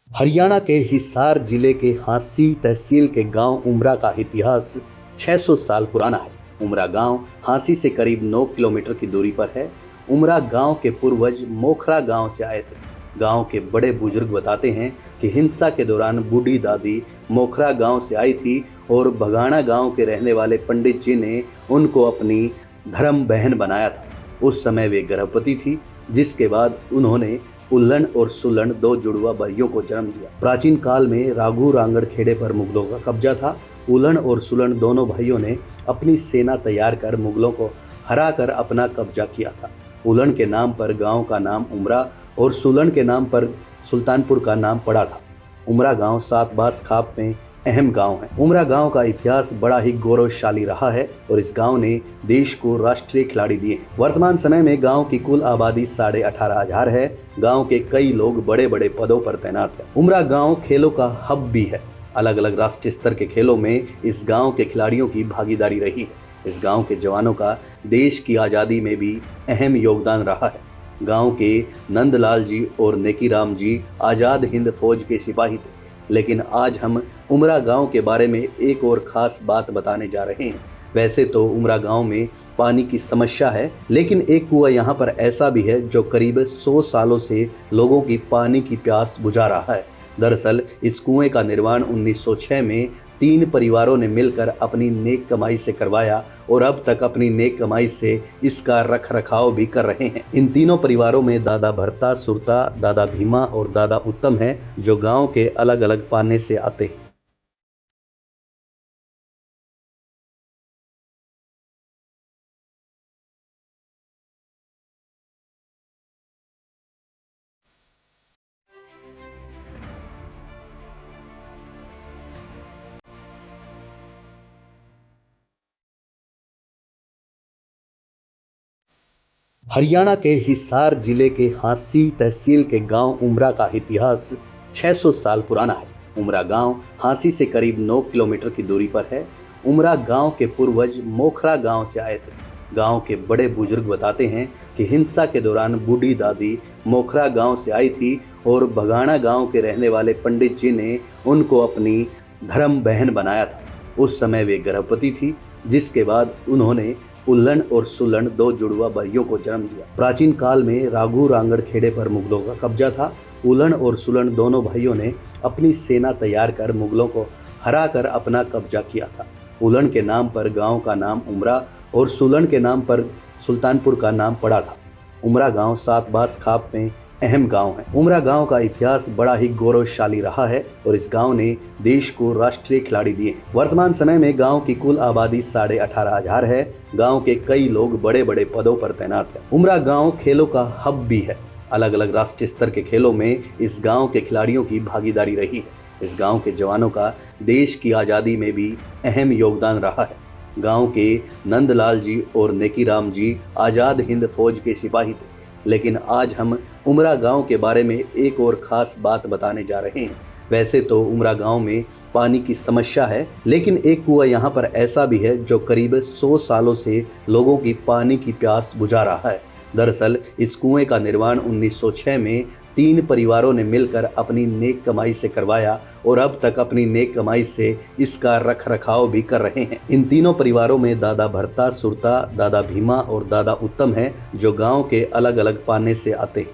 हरियाणा के हिसार जिले के हांसी तहसील के गांव उमरा का इतिहास 600 साल पुराना है। उमरा गांव हांसी से करीब 9 किलोमीटर की दूरी पर है। उमरा गांव के पूर्वज मोखरा गांव से आए थे। गांव के बड़े बुजुर्ग बताते हैं कि हिंसा के दौरान बूढ़ी दादी मोखरा गांव से आई थी और भगाना गांव के रहने वाले पंडित जी ने उनको अपनी धर्म बहन बनाया था। उस समय वे गर्भवती थी, जिसके बाद उन्होंने उल्लन और सुल्लन दो जुड़वा भाइयों को जन्म दिया। प्राचीन काल में राघु रांगड़ खेड़े पर मुगलों का कब्जा था। उल्लन और सुल्लन दोनों भाइयों ने अपनी सेना तैयार कर मुगलों को हरा कर अपना कब्जा किया था। उल्लन के नाम पर गांव का नाम उमरा और सुल्लन के नाम पर सुल्तानपुर का नाम पड़ा था। उमरा गांव सातबास खाप में अहम गांव है। उमरा गांव का इतिहास बड़ा ही गौरवशाली रहा है और इस गांव ने देश को राष्ट्रीय खिलाड़ी दिए। वर्तमान समय में गांव की कुल आबादी 18,500 है। गांव के कई लोग बड़े बड़े पदों पर तैनात हैं। उमरा गांव खेलों का हब भी है। अलग अलग राष्ट्रीय स्तर के खेलों में इस गांव के खिलाड़ियों की भागीदारी रही है। इस गांव के जवानों का देश की आज़ादी में भी अहम योगदान रहा है। गांव के नंदलाल जी और नेकीराम जी आज़ाद हिंद फौज के सिपाही थे। लेकिन आज हम उमरा गांव के बारे में एक और खास बात बताने जा रहे हैं। वैसे तो उमरा गांव में पानी की समस्या है, लेकिन एक कुआं यहाँ पर ऐसा भी है जो करीब 100 सालों से लोगों की पानी की प्यास बुझा रहा है। दरअसल इस कुएं का निर्माण 1906 में 3 परिवारों ने मिलकर अपनी नेक कमाई से करवाया और अब तक अपनी नेक कमाई से इसका रख रखाव भी कर रहे हैं। इन तीनों परिवारों में दादा भरता, सुरता, दादा भीमा और दादा उत्तम हैं, जो गांव के अलग अलग पाने से आते हैं। हरियाणा के हिसार जिले के हांसी तहसील के गांव उमरा का इतिहास 600 साल पुराना है। उमरा गांव हांसी से करीब 9 किलोमीटर की दूरी पर है। उमरा गांव के पूर्वज मोखरा गांव से आए थे। गांव के बड़े बुजुर्ग बताते हैं कि हिंसा के दौरान बूढ़ी दादी मोखरा गांव से आई थी और भगाना गांव के रहने वाले पंडित जी ने उनको अपनी धर्म बहन बनाया था। उस समय वे गर्भवती थी, जिसके बाद उन्होंने उल्लन और सुल्लन दो जुड़वा भाइयों को जन्म दिया। प्राचीन काल में राघु रांगड़ खेड़े पर मुगलों का कब्जा था। उल्लन और सुल्लन दोनों भाइयों ने अपनी सेना तैयार कर मुगलों को हरा कर अपना कब्जा किया था। उल्लन के नाम पर गांव का नाम उमरा और सुल्लन के नाम पर सुल्तानपुर का नाम पड़ा था। उमरा गांव सातबास खाप में अहम गांव है। उमरा गांव का इतिहास बड़ा ही गौरवशाली रहा है और इस गांव ने देश को राष्ट्रीय खिलाड़ी दिए। वर्तमान समय में गांव की कुल आबादी 18,500 है। गांव के कई लोग बड़े बड़े पदों पर तैनात हैं। उमरा गांव खेलों का हब भी है। अलग अलग राष्ट्रीय स्तर के खेलों में इस गांव के खिलाड़ियों की भागीदारी रही है। इस गांव के जवानों का देश की आज़ादी में भी अहम योगदान रहा है। गांव के नंदलाल जी और नेकीराम जी आज़ाद हिंद फौज के सिपाही थे। लेकिन आज हम उमरा गांव के बारे में एक और खास बात बताने जा रहे हैं। वैसे तो उमरा गांव में पानी की समस्या है, लेकिन एक कुआं यहाँ पर ऐसा भी है जो करीब 100 सालों से लोगों की पानी की प्यास बुझा रहा है। दरअसल इस कुएं का निर्माण 1906 में 3 परिवारों ने मिलकर अपनी नेक कमाई से करवाया और अब तक अपनी नेक कमाई से इसका रख रखाव भी कर रहे हैं। इन तीनों परिवारों में दादा भरता, सुरता, दादा भीमा और दादा उत्तम हैं, जो गांव के अलग अलग पाने से आते हैं।